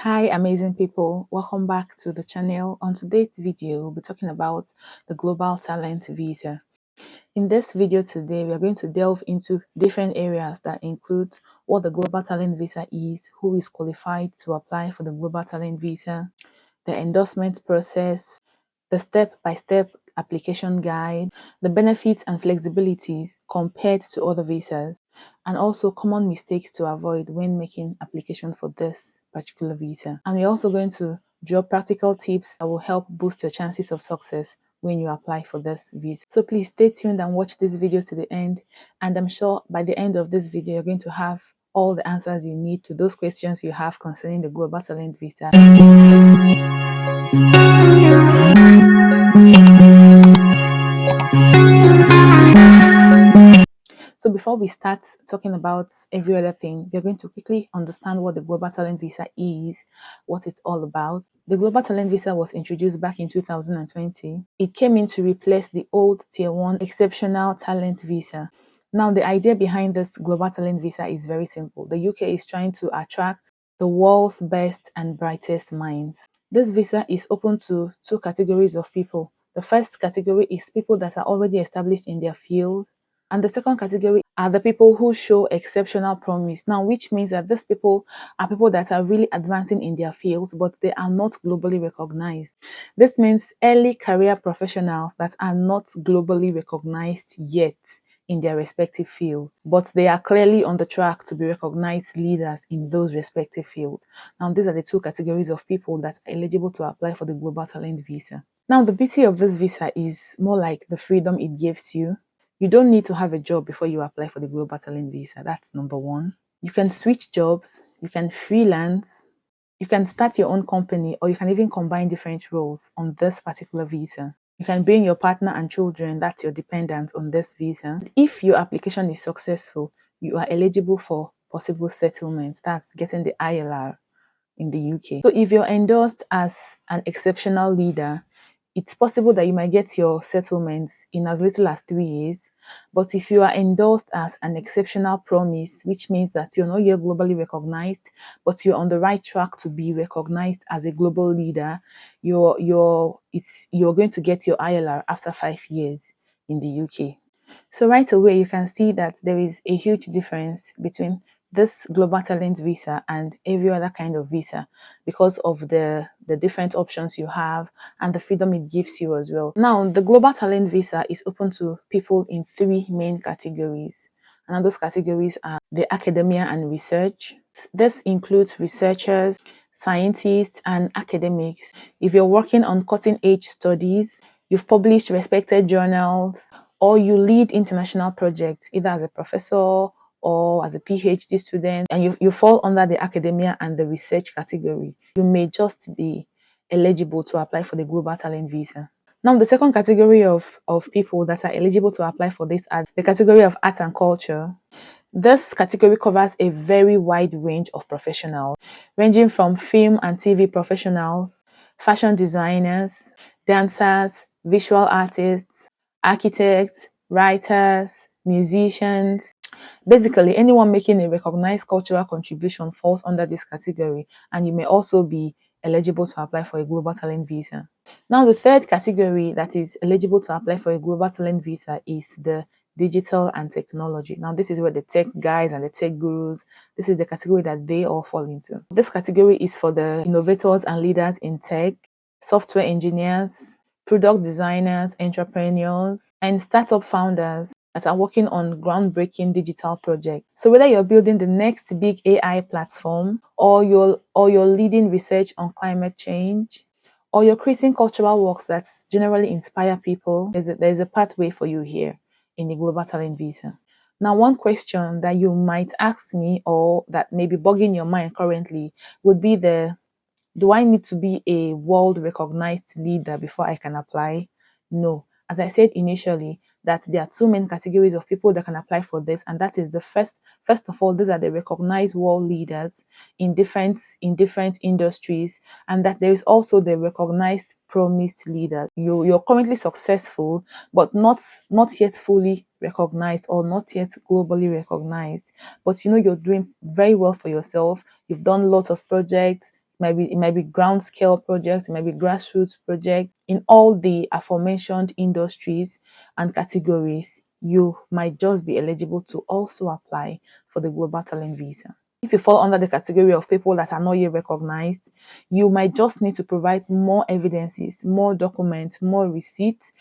Hi, amazing people. Welcome back to the channel. On today's video, we'll be talking about the Global Talent Visa. In this video today, we are going to delve into different areas that include what the Global Talent Visa is, who is qualified to apply for the Global Talent Visa, the endorsement process, the step-by-step application guide, the benefits and flexibilities compared to other visas, and also common mistakes to avoid when making application for this particular visa. And we're also going to draw practical tips that will help boost your chances of success when you apply for this visa. So please stay tuned and watch this video to the end, and I'm sure by the end of this video you're going to have all the answers you need to those questions you have concerning the Global Talent Visa. So before we start talking about every other thing, we're going to quickly understand what the Global Talent Visa is, what it's all about. The Global Talent Visa was introduced back in 2020. It came in to replace the old Tier 1 Exceptional Talent Visa. Now, the idea behind this Global Talent Visa is very simple. The UK is trying to attract the world's best and brightest minds. This visa is open to two categories of people. The first category is people that are already established in their field, and the second category are the people who show exceptional promise. Now, which means that these people are people that are really advancing in their fields, but they are not globally recognized. This means early career professionals that are not globally recognized yet in their respective fields, but they are clearly on the track to be recognized leaders in those respective fields. Now, these are the two categories of people that are eligible to apply for the Global Talent Visa. Now, the beauty of this visa is more like the freedom it gives you. You don't need to have a job before you apply for the Global Talent Visa. That's number one. You can switch jobs, you can freelance, you can start your own company, or you can even combine different roles on this particular visa. You can bring your partner and children, that's your dependent, on this visa. If your application is successful, you are eligible for possible settlement. That's getting the ILR in the UK. So if you're endorsed as an exceptional leader, it's possible that you might get your settlements in as little as 3 years. But if you are endorsed as an exceptional promise, which means that you're not yet globally recognized, but you're on the right track to be recognized as a global leader, you're going to get your ILR after 5 years in the UK. So right away, you can see that there is a huge difference between this Global Talent Visa and every other kind of visa because of the different options you have and the freedom it gives you as well. Now, the Global Talent Visa is open to people in 3 main categories. And those categories are the academia and research. This includes researchers, scientists, and academics. If you're working on cutting-edge studies, you've published respected journals, or you lead international projects, either as a professor or as a PhD student, and you fall under the academia and the research category, you may just be eligible to apply for the Global Talent Visa. Now, the second category of people that are eligible to apply for this are the category of art and culture. This category covers a very wide range of professionals, ranging from film and TV professionals, fashion designers, dancers, visual artists, architects, writers, musicians. Basically, anyone making a recognized cultural contribution falls under this category, and you may also be eligible to apply for a Global Talent Visa. Now, the third category that is eligible to apply for a Global Talent Visa is the digital and technology. Now, this is where the tech guys and the tech gurus, this is the category that they all fall into. This category is for the innovators and leaders in tech, software engineers, product designers, entrepreneurs, and startup founders that are working on groundbreaking digital projects. So whether you're building the next big AI platform, or you're leading research on climate change, or you're creating cultural works that generally inspire people, there's a pathway for you here in the Global Talent Visa. Now, one question that you might ask me, or that may be bugging your mind currently, would be do I need to be a world recognized leader before I can apply? No. As I said initially, that there are 2 main categories of people that can apply for this, and that is the first of all, these are the recognized world leaders in different industries, and that there is also the recognized promised leaders. You're currently successful, but not yet fully recognized or not yet globally recognized, but you're doing very well for yourself. You've done lots of projects, It might be ground scale project, it might be grassroots project. In all the aforementioned industries and categories, you might just be eligible to also apply for the global talent visa. If you fall under the category of people that are not yet recognized, you might just need to provide more evidences, more documents, more receipts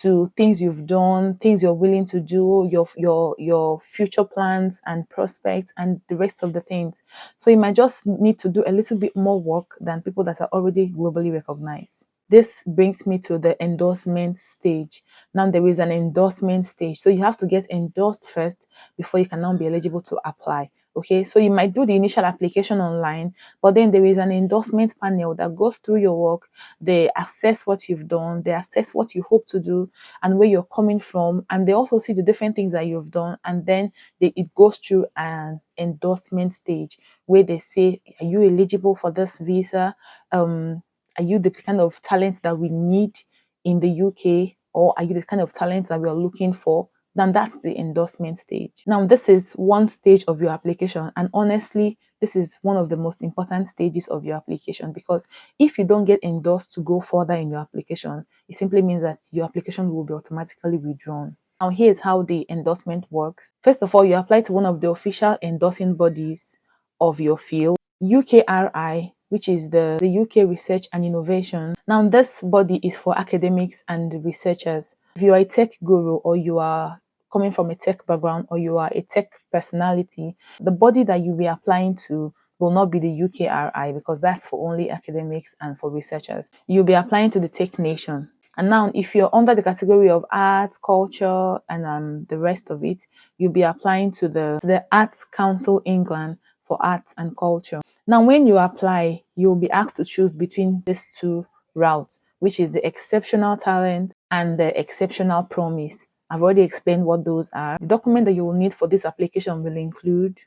to things you've done, things you're willing to do, your future plans and prospects, and the rest of the things. So you might just need to do a little bit more work than people that are already globally recognized. This brings me to the endorsement stage. Now there is an endorsement stage. So you have to get endorsed first before you can now be eligible to apply. Okay, so you might do the initial application online, but then there is an endorsement panel that goes through your work. They assess what you've done, they assess what you hope to do and where you're coming from, and they also see the different things that you've done, and then it goes through an endorsement stage where they say, are you eligible for this visa? Are you the kind of talent that we need in the UK, or are you the kind of talent that we are looking for? Then that's the endorsement stage. Now, this is one stage of your application, and honestly, this is one of the most important stages of your application, because if you don't get endorsed to go further in your application, it simply means that your application will be automatically withdrawn. Now, here's how the endorsement works. First of all, you apply to one of the official endorsing bodies of your field, UKRI, which is the UK Research and Innovation. Now, this body is for academics and researchers. If you are a tech guru, or you are coming from a tech background, or you are a tech personality, the body that you'll be applying to will not be the UKRI, because that's for only academics and for researchers. You'll be applying to the Tech Nation. And now, if you're under the category of arts, culture, and the rest of it, you'll be applying to the Arts Council England for arts and culture. Now, when you apply, you'll be asked to choose between these two routes, which is the exceptional talent and the exceptional promise. I've already explained what those are. The document that you will need for this application will include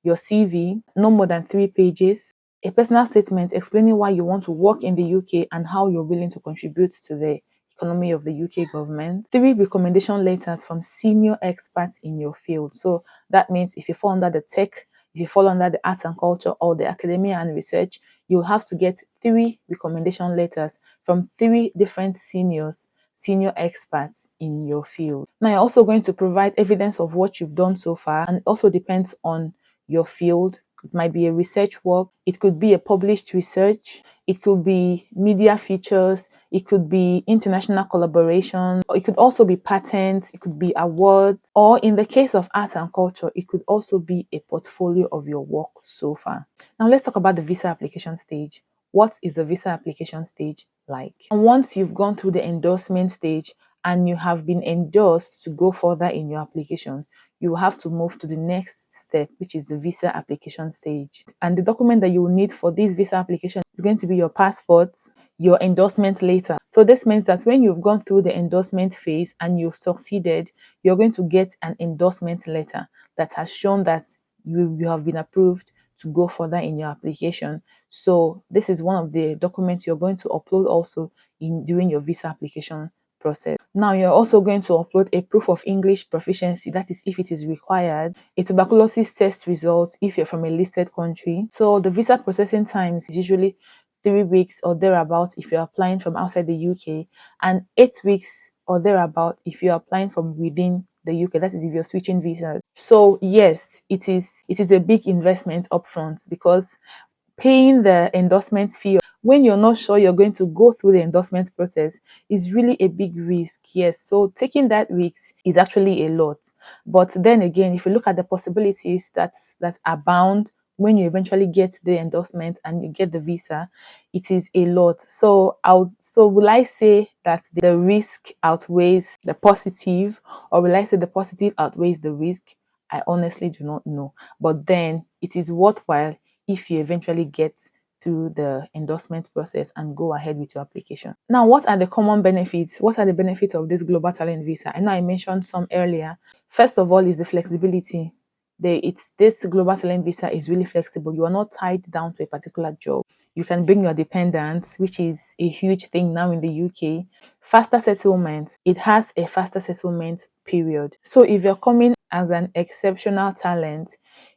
your CV, no more than 3 pages, a personal statement explaining why you want to work in the UK and how you're willing to contribute to the economy of the UK government, 3 recommendation letters from senior experts in your field. So that means if you fall under the tech, if you fall under the arts and culture, or the academia and research, you'll have to get 3 recommendation letters from 3 different senior experts in your field. Now, you're also going to provide evidence of what you've done so far, and it also depends on your field. It might be a research work, it could be a published research, it could be media features, it could be international collaboration, or it could also be patents, it could be awards, or in the case of art and culture, it could also be a portfolio of your work so far. Now, let's talk about the visa application stage. What is the visa application stage like? And once you've gone through the endorsement stage and you have been endorsed to go further in your application, you have to move to the next step, which is the visa application stage. And the document that you will need for this visa application is going to be your passport, your endorsement letter. So this means that when you've gone through the endorsement phase and you've succeeded, you're going to get an endorsement letter that has shown that you have been approved to go further in your application. So this is one of the documents you're going to upload also in during your visa application process. Now, you're also going to upload a proof of English proficiency, that is if it is required, a tuberculosis test result if you're from a listed country. So the visa processing times is usually 3 weeks or thereabout if you're applying from outside the UK, and 8 weeks or thereabout if you're applying from within the UK, that is if you're switching visas. So yes, it is a big investment upfront, because paying the endorsement fee when you're not sure you're going to go through the endorsement process is really a big risk. Yes, so taking that risk is actually a lot. But then again, if you look at the possibilities that abound when you eventually get the endorsement and you get the visa, it is a lot. So will I say that the risk outweighs the positive, or will I say the positive outweighs the risk? I honestly do not know. But then it is worthwhile if you eventually get through the endorsement process and go ahead with your application. Now, what are the common benefits? What are the benefits of this global talent visa? I know I mentioned some earlier. First of all is the flexibility. This global talent visa is really flexible. You are not tied down to a particular job. You can bring your dependents, which is a huge thing now in the UK. Faster settlements. It has a faster settlement period. So if you're coming as an exceptional talent,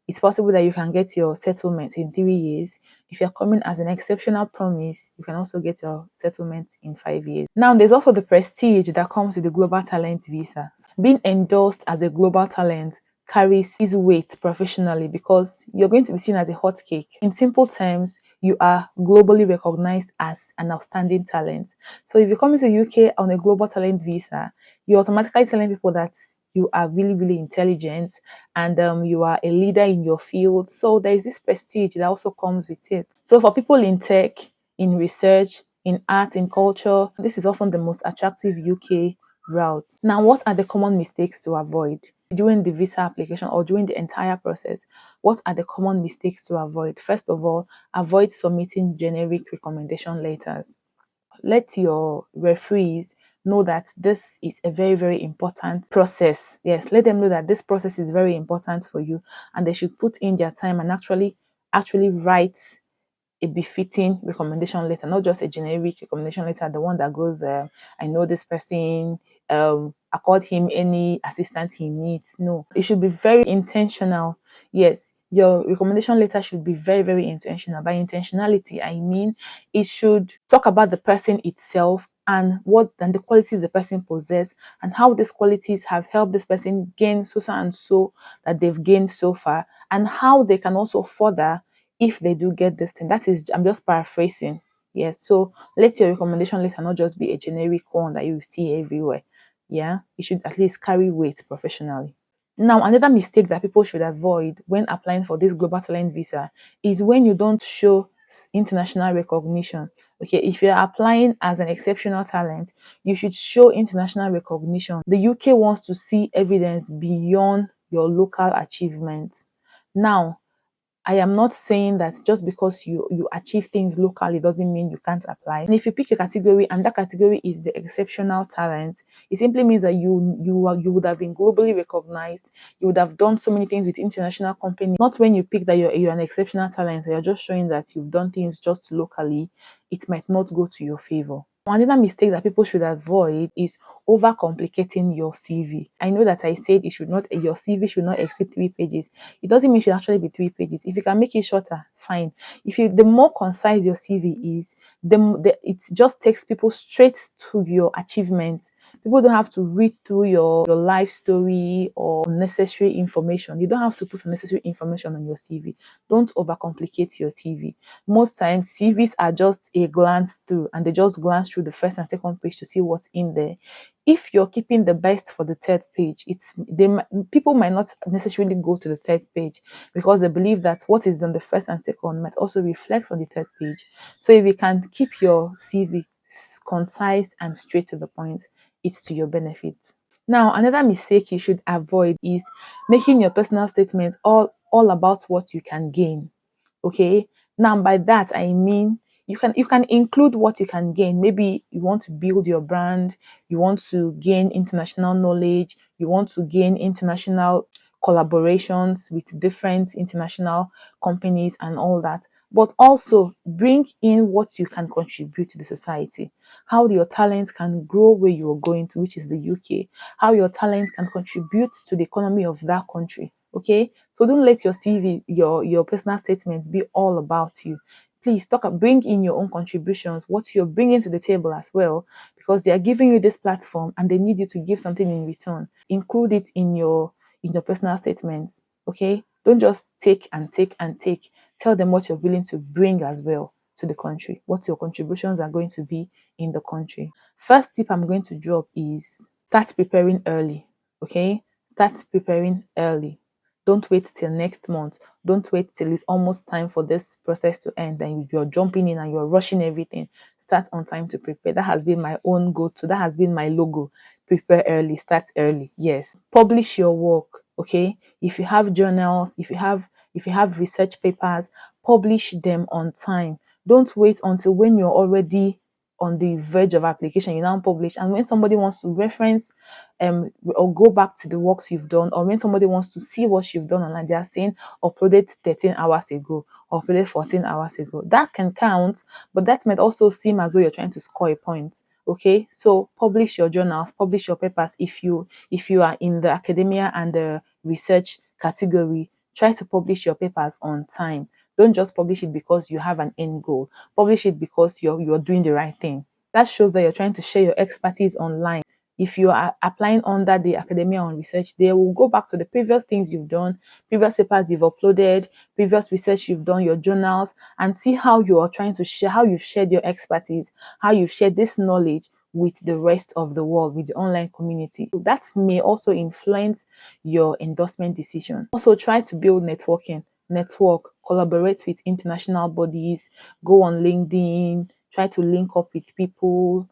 it's possible that you can get your settlement in 3 years. If you're coming as an exceptional promise, you can also get your settlement in 5 years. Now, there's also the prestige that comes with the global talent visa. Being endorsed as a global talent carries its weight professionally because you're going to be seen as a hot cake. In simple terms, you are globally recognized as an outstanding talent. So if you come into UK on a global talent visa, you're automatically telling people that you are really, really intelligent and you are a leader in your field. So there is this prestige that also comes with it. So for people in tech, in research, in art, in culture, this is often the most attractive UK route. Now, what are the common mistakes to avoid during the visa application or during the entire process? What are the common mistakes to avoid? First of all, avoid submitting generic recommendation letters. Let your referees know that this is a very, very important process. Yes, let them know that this process is very important for you and they should put in their time and actually write a befitting recommendation letter, not just a generic recommendation letter, the one that goes, I know this person, accord him any assistance he needs. No, it should be very intentional. Yes, your recommendation letter should be very, very intentional. By intentionality, I mean it should talk about the person itself and what and the qualities the person possesses and how these qualities have helped this person gain so and so that they've gained so far, and how they can also further if they do get this thing. That is, I'm just paraphrasing. Yes, so let your recommendation letter not just be a generic one that you see everywhere. Yeah, it should at least carry weight professionally. Now, another mistake that people should avoid when applying for this global talent visa is when you don't show international recognition. Okay, if you're applying as an exceptional talent, you should show international recognition. The UK wants to see evidence beyond your local achievements. Now, I am not saying that just because you achieve things locally doesn't mean you can't apply. And if you pick a category and that category is the exceptional talent, it simply means that you would have been globally recognized. You would have done so many things with international companies. Not when you pick that you're an exceptional talent, you're just showing that you've done things just locally. It might not go to your favor. Another mistake that people should avoid is overcomplicating your CV. I know that I said your CV should not exceed 3 pages. It doesn't mean it should actually be 3 pages. If you can make it shorter, fine. The more concise your CV is, it just takes people straight to your achievements. People don't have to read through your life story or unnecessary information. You don't have to put unnecessary information on your CV. Don't overcomplicate your CV. Most times, CVs are just a glance through, and they just glance through the first and second page to see what's in there. If you're keeping the best for the third page, people might not necessarily go to the third page because they believe that what is on the first and second might also reflect on the third page. So if you can keep your CV concise and straight to the point, it's to your benefit. Now, another mistake you should avoid is making your personal statement all about what you can gain. Okay, now by that I mean you can include what you can gain. Maybe you want to build your brand, you want to gain international knowledge, you want to gain international collaborations with different international companies and all that, but also bring in what you can contribute to the society, how your talent can grow where you're going to, which is the UK, how your talent can contribute to the economy of that country. Okay, so don't let your CV, your personal statements be all about you. Please bring in your own contributions, what you're bringing to the table as well, because they are giving you this platform and they need you to give something in return. Include it in your personal statements. Okay, don't just take and take and take. Tell them what you're willing to bring as well to the country, what your contributions are going to be in the country. First tip I'm going to drop is start preparing early. Okay, start preparing early. Don't wait till next month. Don't wait till it's almost time for this process to end and you're jumping in and you're rushing everything. Start on time to prepare. That has been my own go-to. That has been my logo. Prepare early, start early. Yes. Publish your work. Okay. If you have journals, if you have research papers, publish them on time. Don't wait until when you're already on the verge of application, you now publish. And when somebody wants to reference or go back to the works you've done, or when somebody wants to see what you've done online, they are saying uploaded 13 hours ago, uploaded 14 hours ago. That can count, but that might also seem as though you're trying to score a point. Okay, so publish your journals, publish your papers. If you are in the academia and the research category, Try to publish your papers on time. Don't just publish it because you have an end goal. Publish it because you're doing the right thing. That shows that you're trying to share your expertise online. If you are applying under the academia on research, they will go back to the previous things you've done, previous papers you've uploaded, previous research you've done, your journals, and see how you are trying to share, how you've shared your expertise, how you've shared this knowledge with the rest of the world, with the online community. So that may also influence your endorsement decision. Also, try to build network, collaborate with international bodies, go on LinkedIn, try to link up with people,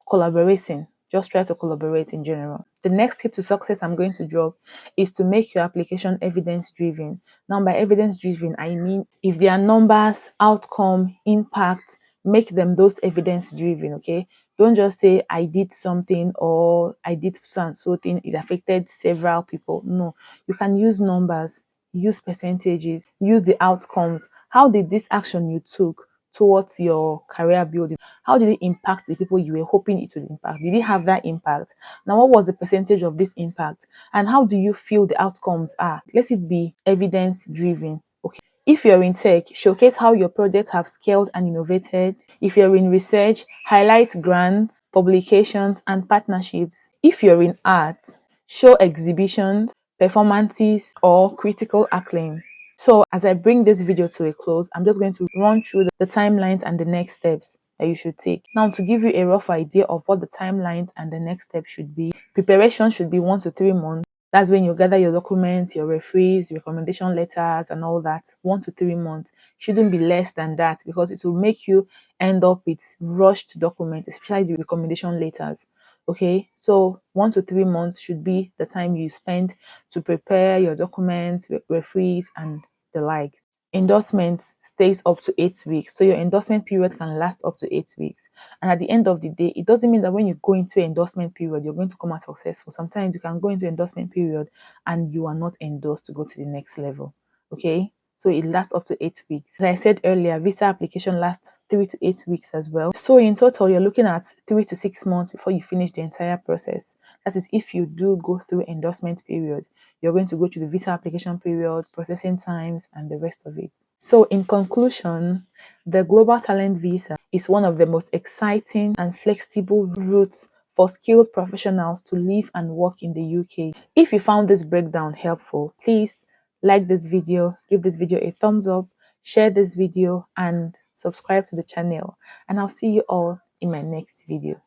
collaborating. Just try to collaborate in general. The next tip to success I'm going to drop is to make your application evidence driven. Now, by evidence driven, I mean if there are numbers, outcome, impact, make them those evidence driven. Okay, don't just say I did something or I did so and so thing, it affected several people. No, you can use numbers, use percentages, use the outcomes. How did this action you took towards your career building, how did it impact the people you were hoping it would impact? Did it have that impact? Now, what was the percentage of this impact? And how do you feel the outcomes are? Let it be evidence driven. Okay. If you're in tech, showcase how your projects have scaled and innovated. If you're in research, highlight grants, publications, and partnerships. If you're in art, show exhibitions, performances, or critical acclaim. So as I bring this video to a close, I'm just going to run through the timelines and the next steps that you should take. Now, to give you a rough idea of what the timelines and the next step should be, preparation should be 1 to 3 months. That's when you gather your documents, your referees, recommendation letters, and all that. 1 to 3 months. Shouldn't be less than that because it will make you end up with rushed documents, especially the recommendation letters. Okay, so 1 to 3 months should be the time you spend to prepare your documents, referees, and the likes. Endorsement stays up to 8 weeks, so your endorsement period can last up to 8 weeks. And at the end of the day, it doesn't mean that when you go into endorsement period you're going to come out successful. Sometimes you can go into endorsement period and you are not endorsed to go to the next level. Okay, so it lasts up to 8 weeks. As I said earlier, visa application lasts 3 to 8 weeks as well. So in total, you're looking at 3 to 6 months before you finish the entire process. That is, if you do go through endorsement period, you're going to go through the visa application period, processing times, and the rest of it. So in conclusion, the Global Talent Visa is one of the most exciting and flexible routes for skilled professionals to live and work in the UK. If you found this breakdown helpful, please like this video, give this video a thumbs up, share this video, and subscribe to the channel. And I'll see you all in my next video.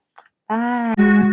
Bye.